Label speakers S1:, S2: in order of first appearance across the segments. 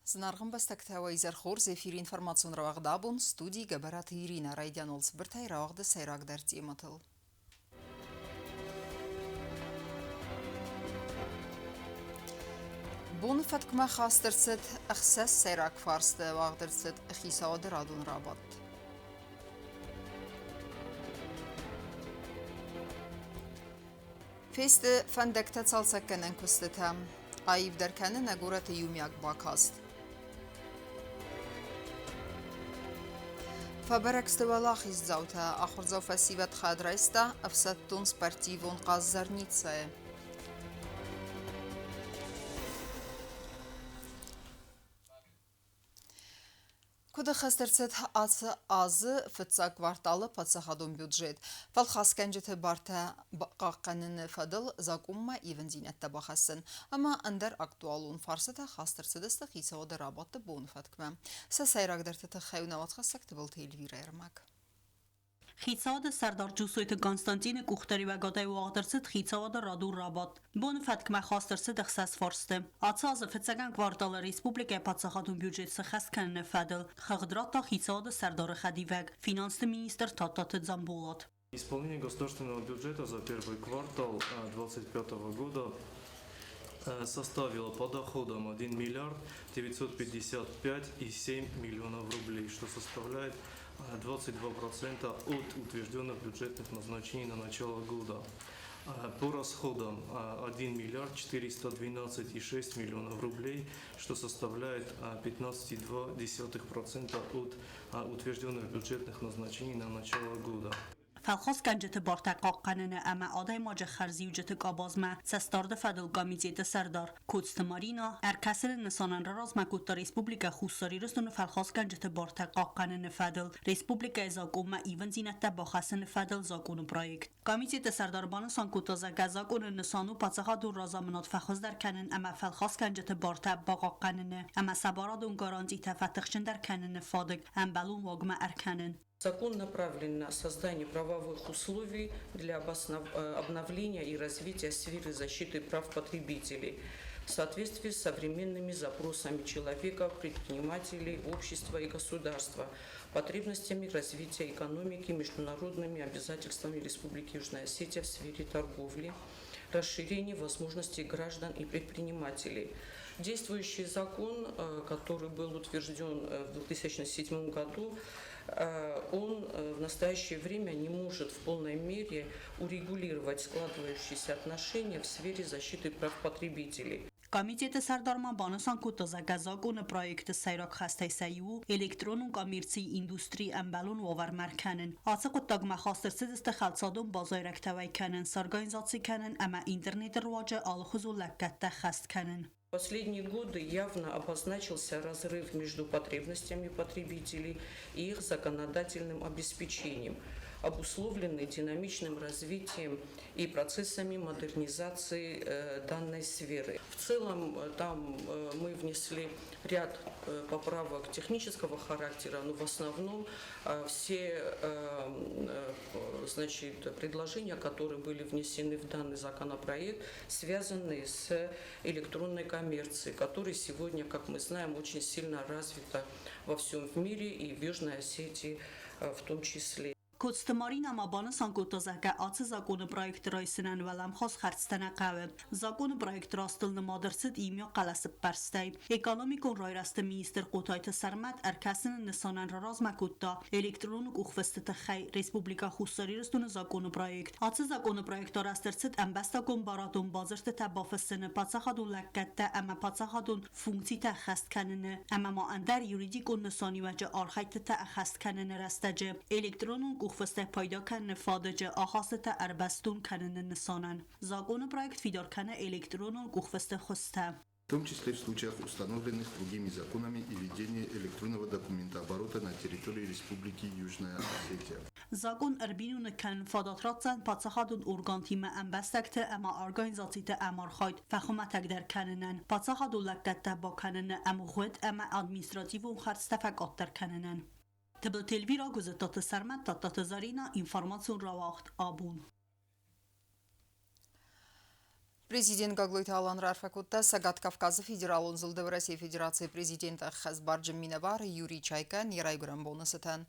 S1: Զնարղն բստակթավայի զարխոր զեֆիր ինформацион რავաղդաբուն ստուդի գաբարատ Իրինա Ռայդյանոլց բրթայ რავաղդը սայրակ դարձի մտլ։ Բուն ֆատկմա խաստրցդ ըխսես սայրակ ֆարստը վաղդրցդ խիսավադր ադուն ռաբատ։ Ֆեստը ֆանդակտա ցալսակկան ընկուստտա, այիվ դարքանը նագուրատը յումյակ բակաստ։ Фаберекстывалах иззаута, ахурзав фасиват хадрайста, афсаттун спортивун каззарнице. Куда хастерцет азы фыца кварталы подсахадун бюджет. Фалхасканжете барта қаққанын фадыл закумма ивензинетта бахасын. Ама андар актуалун фарсата хастерцедесті хисауды рабатты буын фаткма. Сасайрагдартыты хайунават хасакты был телевира ермак.
S2: Խիցավադը Սարդար ջուսոյթը Կոնստանտինը կուխտերի վագատայ ուաղդրցըտ խիցավադը ռադուր ռաբատ։ Բոն ֆատկմա խաստրցը դխսաս ֆորստը։ Ացազը ֆեցական կվարտալը ռեսպուբլիկա պացախատուն բյուջետսը խասքանն ֆադլ։ Խաղդրատա խիցավադը Սարդարը խադիվագ։ Финансовый министр Тататы Дзамбулот.
S3: Исполнение государственного бюджета за первый квартал 2025 года составило по доходам 1 миллиард 955,7 миллионов рублей, что составляет 22% от утвержденных бюджетных назначений на начало года. По расходам 1 миллиард 412,6 миллионов рублей, что составляет 15,2% от утвержденных бюджетных назначений на начало года.
S2: Фалхос канжеты бартақақ қаныны әмі адай мажы қарзи үжеті қабазма сәстарды фадыл комитеті Сардар. Кодсты Марина, әркәсілі нысананры размакутта республика хусари рыстыны фалхос канжеты бартақақ қаныны фадыл. Республика ezaqonma even zinətdə baxasını фадыл zakonu proyekt. Komiteti Sardarbanı sankutaza qəzaqonu nısanu paçaxadur razamınat fəxoz dərkənin əmə fəlxos kanjeti bartaq baqaq qanını, əmə sabaradun garanti təfəttiqşin dərkənini fadıq, əmbəlun vaqma ərkənin.
S4: Закон направлен на создание правовых условий для обновления и развития сферы защиты прав потребителей в соответствии с современными запросами человека, предпринимателей, общества и государства, потребностями развития экономики, международными обязательствами Республики Южная Осетия в сфере торговли, расширение возможностей граждан и предпринимателей. Действующий закон, который был утвержден в 2007 году, он в настоящее время не может в полной мере урегулировать складывающиеся отношения в сфере защиты прав потребителей.
S2: Komiteti Sardarman banısan kutaza qəzaqonu proyekti sayraq xəstəy səyu, elektronun qamirci industri əmbəlun vavar mərkənin. Açıq uttaqma xastırsiz istixalçadun bazayrak təvəykənin, sarqanizatsikənin, əmə internet rivacı alıxuzu ləqqətdə xəstkənin.
S4: В последние годы явно обозначился разрыв между потребностями потребителей и их законодательным обеспечением, обусловленный динамичным развитием и процессами модернизации данной сферы. В целом там мы внесли ряд поправок технического характера, но в основном все предложения, которые были внесены в данный законопроект, связаны с электронной коммерцией, которая сегодня, как мы знаем, очень сильно развита во всем мире и в Южной Осетии в том числе.
S2: Kodste Marina mabanı sankotazaka atı zakonu proyekti rayısının velem xas xərstənə qəvib. Zakonu proyekti rastılını madırsid imya qalasıb pərstəy. Ekonomikon rayrastı minister qotaytı sərmət ərkəsinin nisanan razmakutta elektronik uxvəstəti xəy Respublika xusari rıstını zakonu proyekt. Atı zakonu proyekti rastırsid əmbəstəkon baradun bazırtı təbafısını patsaxadun ləqqətdə əmə patsaxadun funksi təxəstkənini əmə ma əndər yuridikon nisani vəcə arxaytı təxəstkənini rəstəcə elektronun ухвасте пайда کنن فادجه آخاسته اربستون کنن نسانن. Закон проект фидор кане электронун ухвасте хосте.
S5: В том числе в случаях, установленных другими законами и ведения электронного документооборота на территории Республики Южная Осетия.
S2: Закон эрбинун кан фадатратсан пацахадун органтиме эмбестекте эма организациите эмархайт фахуматек дер каненен пацахадун лектете ба канене эмухет эма административун харстефек аттер каненен. Tebel telvira gazetată Sarmat tatată Zarina informațiun rawaqt abun.
S1: Президент Гаглույթ Ալան Ռարֆակուտը Սագատ Կավկազը Ֆեդերալ Ունզլդը Ռոսիա Ֆեդերացիա Президента Խազբար Ջմինավար Յուրի Չայկան Երայգրան բոնուսըտան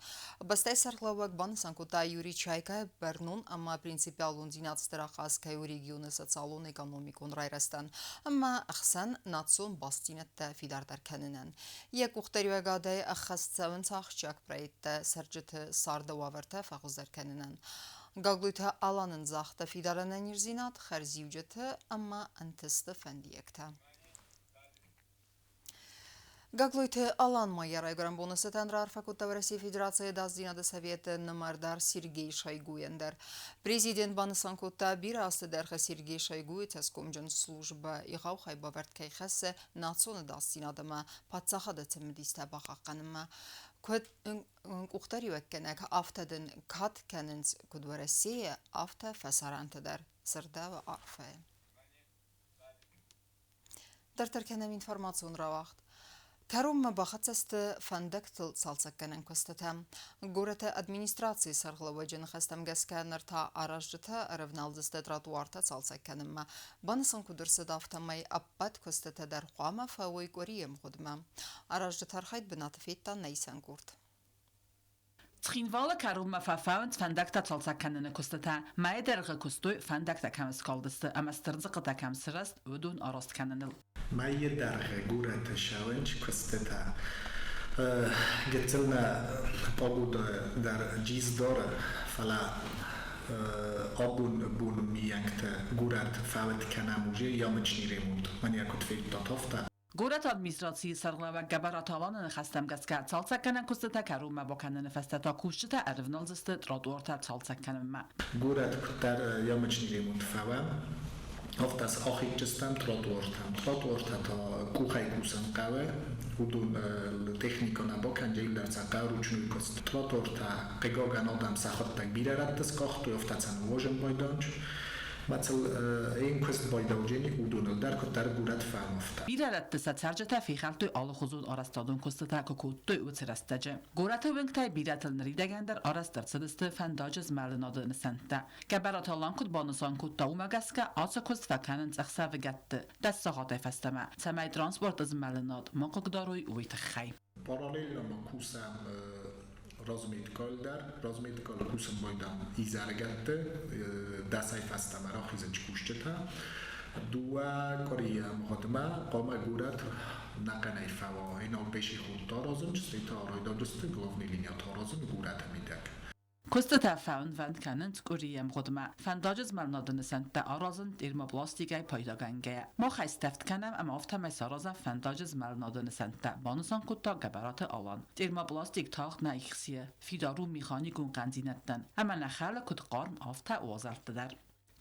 S1: Բստեսար Լավակ Բանսանկուտա Յուրի Չայկա Բեռնուն ամա պրինցիպիալ ունձինած դրախասկայ ռեգիոնը սոցիալուն էկոնոմիկոն ռայրաստան ամա ախսան նացուն բաստինետը ֆիդարտարքաննան Եկուխտերիվագադե ախասցավն ցախճակ պրայտը սրջթը սարդավավերտը ֆախուզարքաննան Գագլույթը Ալանն զախտը ֆիդարանան իրզինատ խարզիուջթը ամա ընթստը ֆանդիեկթա Գագլույթը Ալան մայարայ գրանբոնսը տանդրարֆակուտը Ռոսիա Ֆեդերացիա դազդինադը Սովետը նմարդար Սերգեյ Շойգուендер Президент Банасанкута бира астедерха Сергей Шойгу тескомжен служба игау хайбаверткей хассе национа дастинадама патсахада цемдисте бахакканыма Код уқтари веккенек афтадын кат кененс кудваресия афта фасарантадар сырда ва арфе. Дартаркенем информацион равахт. Карум бахацасты фандактыл салцакканен костатам. Гората администрации сарглаваджын хастам гасканер та аражжыта равналдысты тротуарта салцакканымма. Банысын кудырсыда автомай аппат костатадар хуама фауй корием худма. Аражжытар хайд бинатфеттан нейсан гурт.
S2: Trinvala karuma fafaunt fandakta salsakanını kustata maederge kustu fandakta kamis kaldıstı ama stırdzıqıda kamsirast udun arast kanınıl.
S6: Maederge gurat shawench kustata getilna pogoda dar jizdora fala abun bun miyankta gurat favet kanamuje yamchni remont man yakut feit tatofta
S2: Город администрации сарлава габараталанын хастамгаска салсакканан кустата карума боканын фастата кушчита арвналзысты тротуарта салсакканымма.
S6: Город куттар ямычни ремонт фава. Офтас ахичстам тротуарта та кухай кусан каве удун техника на боканжел дарца каручну кост тротуарта qegogан адам сахаттак бирараттас кохту офтацан вожен бойдонч Macel این کست بایداوجینی اودون در کتر گورد فهمفته.
S2: بیرارت سرچته فیخالتو آل خزود آرستادون کسته کوکوتو وترستجه. گورت ونگتای بیراتل نریدگندر آرستر سدست فنداجز مالناده نسنته. که برات آلان کد بانسان کد تاومگسکه آسا کست فکننت اخساف گته. دست ساعت فستمه. سمای ترانسپورت از مالناد مقداروی ویتخی.
S6: پارالل ما کوسم Razmetkal kusam bajdam izargatte dasay fastama rakhizanch kushcheta dua korea muqaddima qoma gurat naqanay fawa ina beshi khud tarazim stita roydodust glavni linia tarazim gurat midak
S2: Kostata faun vand kanent kuriem godma fandajz malnadın sente arazın termoplastikay paydagangaya ma xaysteft kanam ama aftamay sarazan fandajz malnadın sente banusan kutta gabaratı alan termoplastik taxt naixsiye fidaru mexanikun qanzinatdan ama naxala kutqarn afta wazaltdar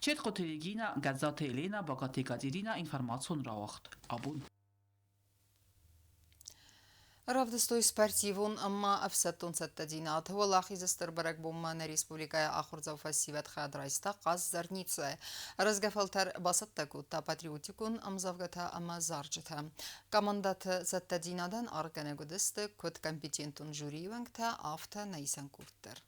S2: Çet qoteligina gazate elena bagategadirina informasyon rawaxt abun
S1: Равдыстой спортивун амма афсаттун саттадинат валахи застырбарак бумманы республикая ахурзав фассиват хадрайста қаз зарница. Разгафалтар басаттакутта патриотикун амзавгата амма зарджата. Командаты саттадинадан арганегудысты код компетентун жюривангта афта найсан курттар.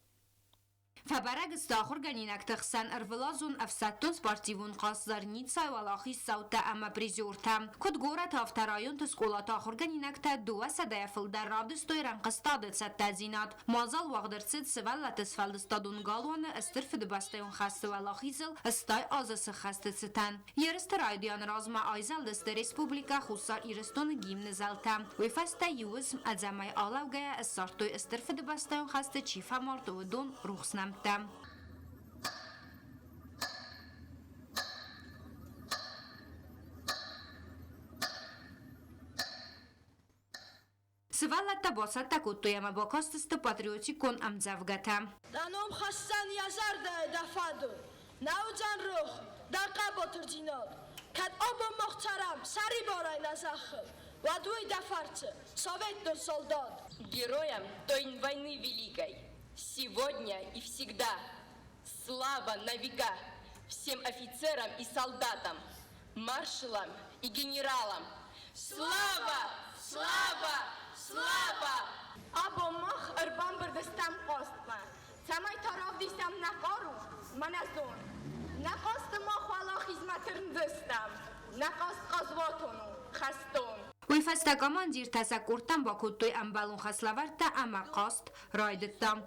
S7: فبرق استاخر گنینک تخسن ارولازون افساتون سپارتیون قاس زرنیتسا ولاخی سوتا اما پریزورتا کد گورت افترایون تسکولات آخر گنینک تا دو سده فل در رابدستوی رنقستادت ست تزینات مازال وقدرسد سوالت اسفلدستادون گالوان استرفد بستیون خست ولاخیزل استای آزس خست ستن یرست رایدیان رازما آیزل دست ریسپوبلیکا خصار ایرستون گیم نزلتا وفستا یوزم ازمای آلوگه استارتوی استرفد بستیون خست چیفا مارتو دون روخسنم Tam. Свалата босата кутуяма бокостыста патриотикон амзавгата.
S8: Даном хасан язарда дафаду. Науджан рух дарqa boturjinod. Kad oba muhtaram sari boray nazахы. Вадуй дафарцы. Советный солдат.
S9: Героям той войны великой. Сегодня и всегда слава на века всем офицерам и солдатам, маршалам и генералам. Слава! Слава! Слава!
S8: Абомах арбан бардастам қостма. Самай тарав дистам нақару маназон. نخواست ما خوالا خیزمترن دستم نخواست قضواتونو خستون
S7: Ուիֆաստակաման դիր տասակուրտան բակուտույ ամբալուն խասլավարտա ամակաստ ռայդտամ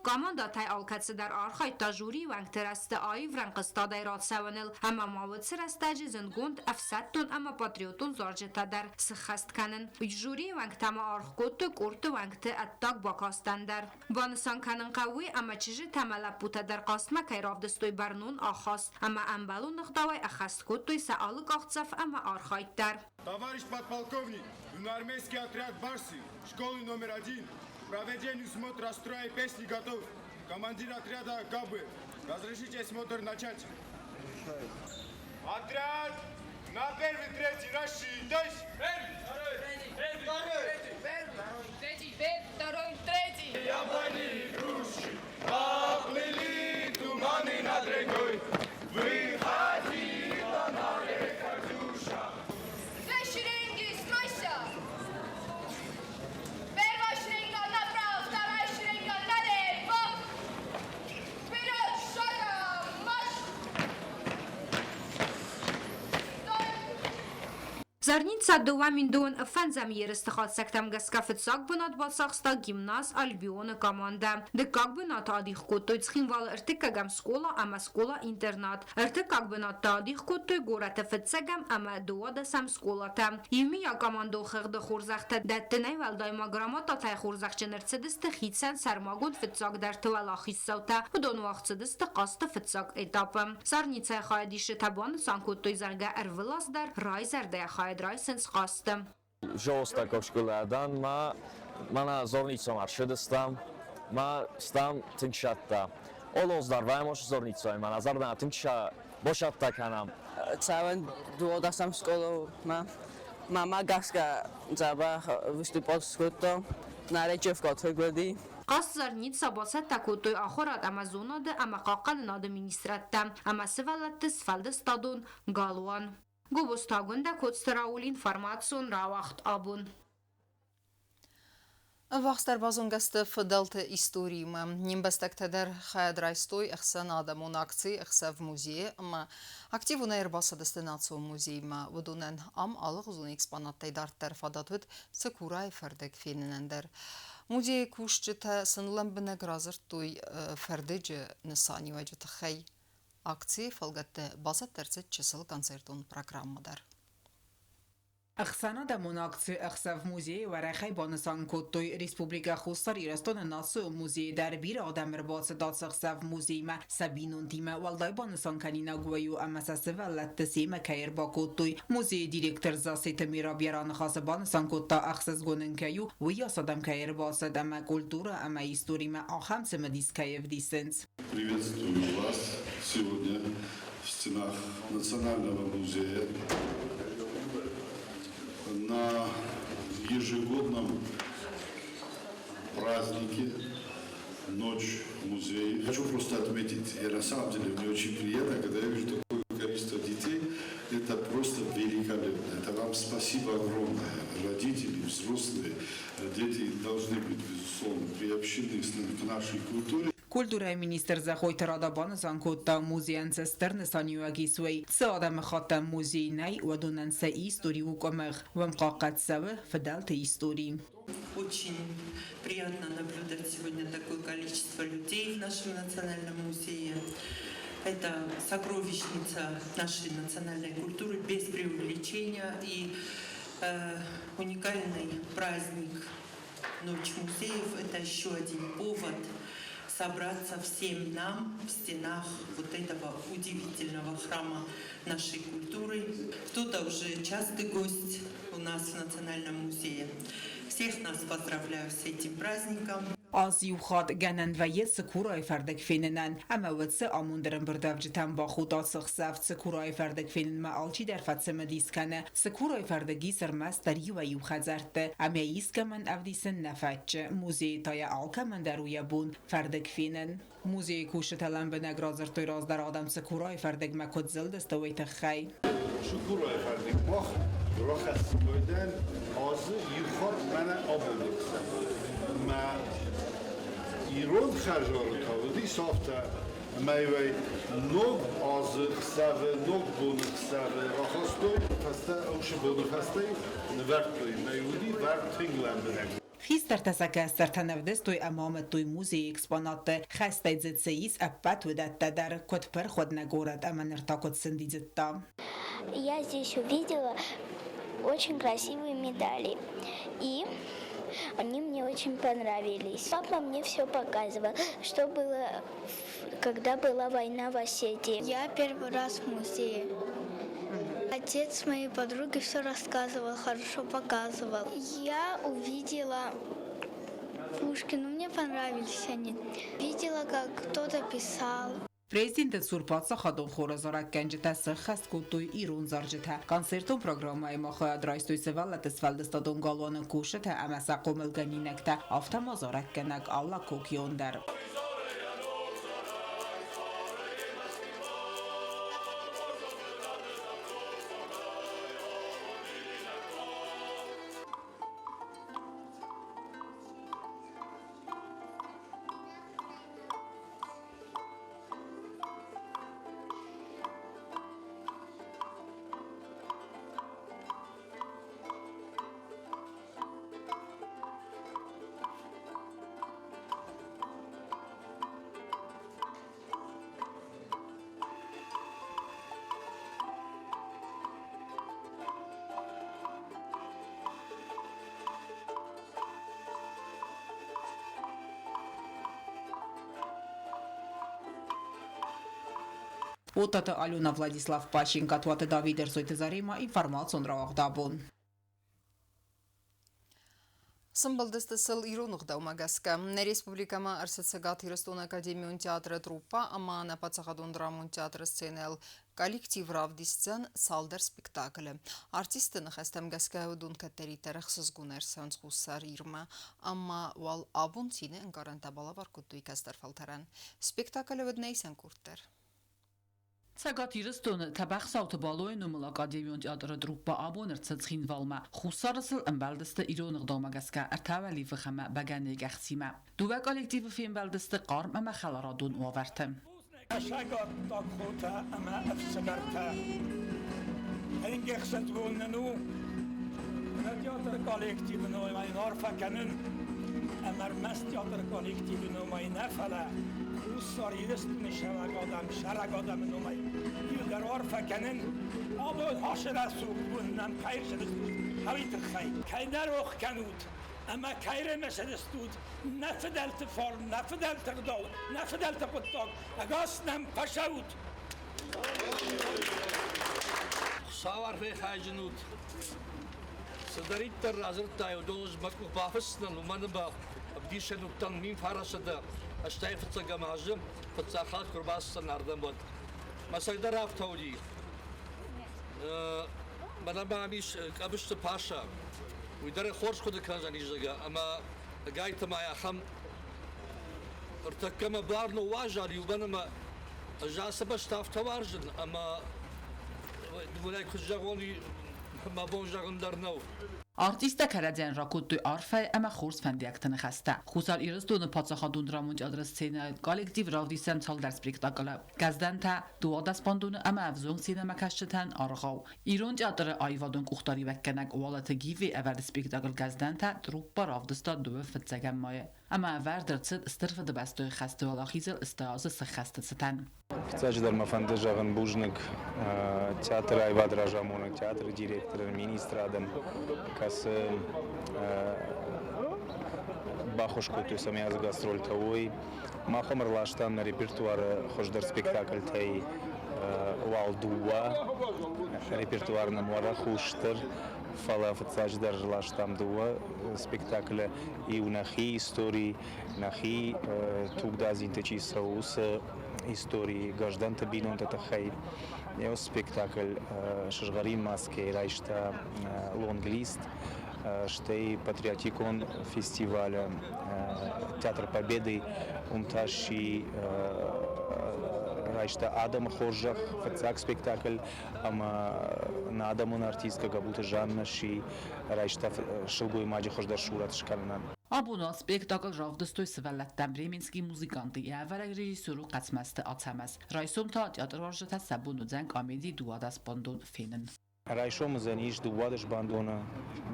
S7: Կամանդատայ ալքացդար արխայտա ժուրի վանկտերաստը այվ ռանկստադայ ռացավանել ամամավıtsır աստաջı zıngund afsattun ama patriotun zorjetadar sıxastkanın ժուրի վանկտամը արխկոտը կուրտը վանկտը attak bakastandar Vanısankanın qavvi ama çıjı tamalaputadar qasma kayravdıstoy barnun axas ama ambalun nıxdavay axastkottoy saalı qaxtsaf ama arxaytdar
S10: Товарищ подполковник, юноармейский отряд «Барсы», школы номер 1, проведению смотра строя и песни готов. Командир отряда КБ, разрешите осмотр начать. Отряд на первый, третий, рассчитайся.
S8: второй, третий
S10: Яблони и груши, поплыли туманы над рекой. Выходила на реку Катюша.
S8: Две шеренги, стройся Первая шеренга направо, вторая шеренга налево Вперед, шагом, марш Стой
S7: Zarnica duvamindun fanzam yeristixat sektam gaskafetsak bunat balsaxsta gimnaz albion komanda. De kakbunat adix kotoy tschinval irtikagam skola ama skola internat. Irtikakbunat adix kotoy gorata fetsagam ama duada sam skolata. Yimiya komando xırdı xurzaxta dattinay valdayma gramata tay xurzaxçınırtsidiste xitsen sarmagun fetsak dartvala xissauta. Udon vaqtsidiste qasta fetsak etapı. Zarnica xaydişi taban sankotoy zarga ervilazdar ray zardaya Raysen's qastım.
S11: Ժողովրդական շկոլաdan mana zornicom arşidistam ma stam tinkshatta olozlar va mosh zornicoy mana zardan tinksha boshatta kanam
S12: Cawan duodasam skolo mama gaska zaba vystupot skuto na rechevko tgodi
S7: Qas zarnica basat takotoy akhirat amazonada ama qaqan administratta ama sivalattis sfalda stadun galwan Գուբոստագունդա կոծտրաուլ ինվարմացիոն ռավախտ աբուն։
S1: Վաղստարբազուն գստը ֆդալթը իստորիմը, նիմբստակ թդեր խայադրայստոյ իխսան ադամոն ակցի իխսավ մուզիե, ըմա ակտիվ ունայր բասը դստենացո մուզիիմը, վդունեն ամ ալıq ուզուն էքսպանատտայ դարտեր ֆադատվիտ ծկուրայ ֆերդեք ֆիննենդեր։ Մուզիե կուշջը սնլեմ բնեկ ռազրտույ ֆերդեջը նսանի վայջը թխեյ Акции фалгатте база терцет чисел концертун программадар.
S13: Ախսանա դամոնակցի ախսավ մուզեի վարախայ բանսան կոտոյ Ռեսպուբլիկա խոստար իրաստոնը նասու մուզեի դարբիր ադամր բացը դաց ախսավ մուզեիմը Սաբինուն թիմը վալդայ բանսան կանինա գուայու ամասասը վալատը սիմը կայր բակոտոյ մուզեի դիրեկտոր Զասետը Միրաբյարան խասը բանսան կոտա ախսаз գոննկայու վիյաս ադամ կայր բացը դամա կուլտուրա ամա իստորիմը ախամցը մդիսկայև դիսենց
S14: Приветствую вас сегодня в стенах Национального музея на ежегодном празднике Ночь музея. Хочу просто отметить, и на самом деле мне очень приятно, когда я вижу такое количество детей, это просто великолепно. Это вам спасибо огромное. Родители, взрослые, дети должны быть, безусловно, приобщены к нашей культуре.
S13: Կուլտուրայի մինիստրը զախոյթ ռադաբանը զանգոտա մուզեան ծստերն սանյուագիսուի ծադամը խատա մուզեյնայ ուադունանսա истории укомեղ вамқақатсавы федалты истории.
S15: Очень приятно наблюдать сегодня такое количество людей в нашем национальном музее. Это сокровищница нашей национальной культуры без преувеличения и уникальный праздник Ночь музеев. Это еще один повод собраться всем нам в стенах вот этого удивительного храма нашей культуры. Кто-то уже частый гость у нас в Национальном музее. Всех нас поздравляю с этим праздником.
S13: Ազիուխատ գանան վայե սկուրայ ֆարդակ ֆիննան ամավծը ամունդրն բրդավջտան բախուտած սխսավ սկուրայ ֆարդակ ֆիննմա ալչի դարֆացը մդիսկանը սկուրայ ֆարդագի սրմաստարի վայու խազարտը ամեիսկամն ավդիսն նաֆաճ մուզեյ տայա ալկամն դարույաբուն ֆարդակ ֆիննան մուզեյ կուշտալան բնագրազրտոյ ռազդար ադամ սկուրայ ֆարդակ մակոծել դստոյ թխայ
S14: Շուկուրայ ֆարդիկ բախ ռոխաս գոյդեն ազը յուխատ mənə aboneksən. Mən İran xərcləri kaldı, safta Meyve nog az xave nog bunu xave rahastoy hasta avşı bunu hastay vertoy meyudi vertinglendinek.
S13: خیستر تسکه استرتنودس توی امام توی موزی اکسپانات خسته زد سیس اپت ودت در کد پر خود نگورد اما نرتاکد سندی زدتا.
S16: Я здесь увидела очень красивые медали, и они мне очень понравились. Папа мне все показывал, что было, когда была война в Осетии. Я первый раз в музее. Отец моей подруги все рассказывал, хорошо показывал. Я увидела Пушкина, мне понравились они. Видела, как кто-то писал.
S13: Prezident Surpatsa xadon xorazaraq gəncətə sıxəst qutduy İrun zarcıtə. Konsertun programı emaxoya draystoy sevallat esfəldistadon qalvanı kuşətə əməsə qomilgəninəkdə avtamazaraq gənək Allah kokyondər. Утата Алюна Владислав Пащенко, туата Давидер Сойтезарима, информацион равахдабун.
S1: Սմբլդստը սլ իրուն ուղդավ մագասկա, ներ Ռեսպուբլիկամա արսեցագատ հիրստոն ակադեմիոն թեատրը տրուպա, ամա նապացախադոն դրամոն թեատրը սցենել կոլեկտիվ ռավդիսցեն սալդեր սպեկտակլը։ Արտիստը նխեստեմ գասկա հուդուն կտերի tərəx սզգուներ սանց խուսար իրմա, ամա վալ աբուն ցինը ընկարանտաբալա վարկուտույ կաստար ֆալտարան։ Սպեկտակլը վդնեյսեն կուրտեր։
S2: Ցագատ իրստոնը թաբախ սաուտբալոյն ումլ ակադեմիոն թեատրը տրուպա աբոներ ցծխին վալմա խուսարսլ ըմբալդստը իրոնը դոմագասկա արտավալի վխամա բագանի գախցիմա դուվա կոլեկտիվը ֆիմբալդստը qarm ամա խալարադուն ուավարտը
S17: Աշագատ տակոտա ամա əfsəbərtə Engəxsət vununu Teatr kollektivini oymayın arfakanın Əmərməz teatr kollektivini oymayın əfələ Ruslar yiristini şərək adamın oymayın Yılgar arfakanın Adı haşırə suğduğundan kayır şədistud Havitr xay Kaydar oxkanud Ama kayre meselestud Nefedelti form, nefedelti gdol Nefedelti quttok Agasnem paşavud
S18: Savar ve hacınut Sıdarıttır razırttay Odoluz makuk bafısından Umanı ba Abdişen uttan min farasıda Aştay fıtsa gamazım Fıtsa halk kurbasısın ardan bud Masagdar haftavdi Bana babiş kabıştı paşa ويدري خورش خد كان يجزا اما قايت ما يا خم ارتكم بارنو واجر يبنما جاس باش تاف توارجن اما ولاي خجغوني ما بونجغن درنو
S2: Artista Karadyan Rakuttu Arfay ama xors fəndiyaktını xəstə. Xusar İristonu Patsaxadun Dramunc adres sene kollektiv ravdisen sal ders spektakla. Gazdan ta duadas pandunu ama avzun sinema kaşçıtan arğav. İron teatrı ayvadun kuxtari vəkkenek ovalatı givi evvel spektakl gazdan ta truppa ravdista duve fıtsagammaye. Ama verder tsid istirfıdı bastoy xəstə valaxizil istazı sıxəstə sitan.
S19: Цадждар Мафандежаган Бужник, театр Айвад Ражамонок, театр директор, министр Адам, кас Бахушко, то есть я гастроль тавой, Махамар Лаштан на репертуар хождар спектакль тай Валдуа, репертуар на Муара Хуштер, Фала Цадждар Лаштам Дуа, спектакль и у Нахи истории, Нахи Тугда Зинтечи Сауса, истории граждан Табинон Татахай, его спектакль Шашгарин Маске, Райшта Лонглист, штей патриотикон фестиваля Театр Победы, Умташи رایشتا آدم خورجخ فتزاک سپیکتاکل اما نادمون ارتیست کابوت جان نشی رایشتا شلگوی ماجی خوش در شورت شکلنن.
S13: Abuna spektakl ravdstoy svellettem Bremenski muzikanti elvereg režisőru qatmasti atsamas. Rajsumta teatrvarjata sabunu zen komedi duadas bandon fenen.
S19: رایشو مزنیش دوادش باندونه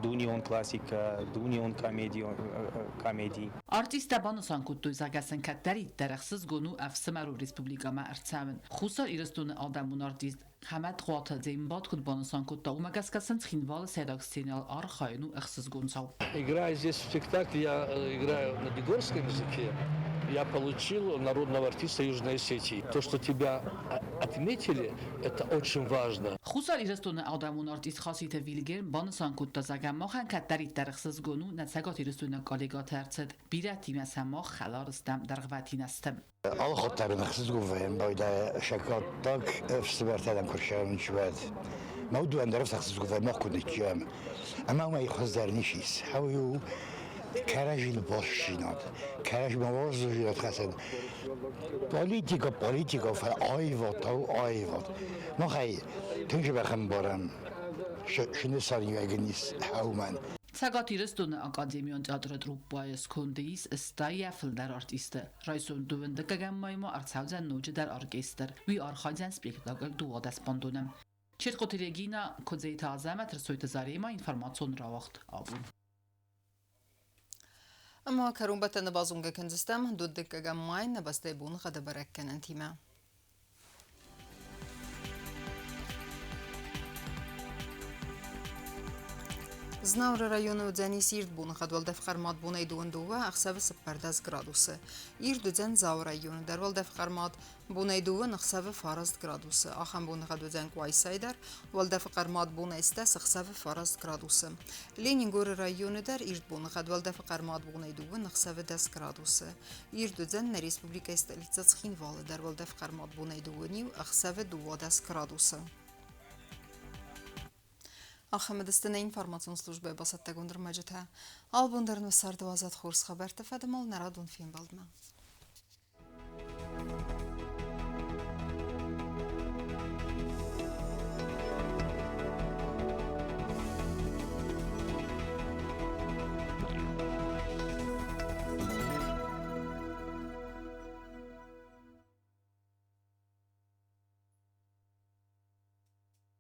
S19: دونیون کلاسیکا دونیون کامدی
S13: Artista banusan kuttuy zagasen katteri deraxsiz gonu afsamaru respublikama artsamen. Khusar irastun adamun artist Hamad Khwata Zembad kut banusan kutta umagaskasan txinval sedak scenal архайну ахсыз гонсал.
S18: Играя здесь в спектакле, я играю на бегорском языке. Я получил народного артиста Южной Осетии. То, что тебя отметили, это очень важно.
S13: Khusar irastun adamun artist khasite vilger banusan kutta zagam mohan katteri deraxsiz gonu natsagat irastun kollegat artsed birati masama khalarastam dargvatinastem.
S20: Al خاطر نخصص گفتم باید شکات داغ افسبرتادم کرشان شود. موضوع اندرس خصص گفتم ما کنید جام. اما ما یخوز در نیشیس. هاویو کارجیل باشیناد. کارج موازه جیرات خسن. پولیتیکا فایوات او آیوات. ما خیلی تنش بخم بارم. شنو سالیو اگنیس هاومن.
S13: Цагat irastun akademion teatr truppas kundis stayafl dar artiste. Raisun duvende kagammayma artsauzen noje dar orkester. Vi arxazen spektakl duadas bandonam. Çetqotiregina kodzeyt azamet rsoyt zarema informasyon ravaqt abun.
S1: Ama karumbatan bazunga kenzistem dudde kagammayn nabastebun qada barakkanan tima. Znavr rayonu dzeni sirt bun xadval defqarmat bunay duva axsav seppardas graduse. Ir dzen zav rayonu darval defqarmat bunay duva axsav farast graduse. Axam bun xadvzen quaysaydar val defqarmat bunay stas axsav farast graduse. Leningor rayonu dar ir bun xadval defqarmat bunay duva axsav 10 graduse. Ir dzen na respublika stolitsa Txinval darval defqarmat bunay duva axsav 20 graduse. Ахмедстана информационная служба басаттагундар маджата. Албундарны сарды азат хорс хабар тафадымал нарадун фин балдма.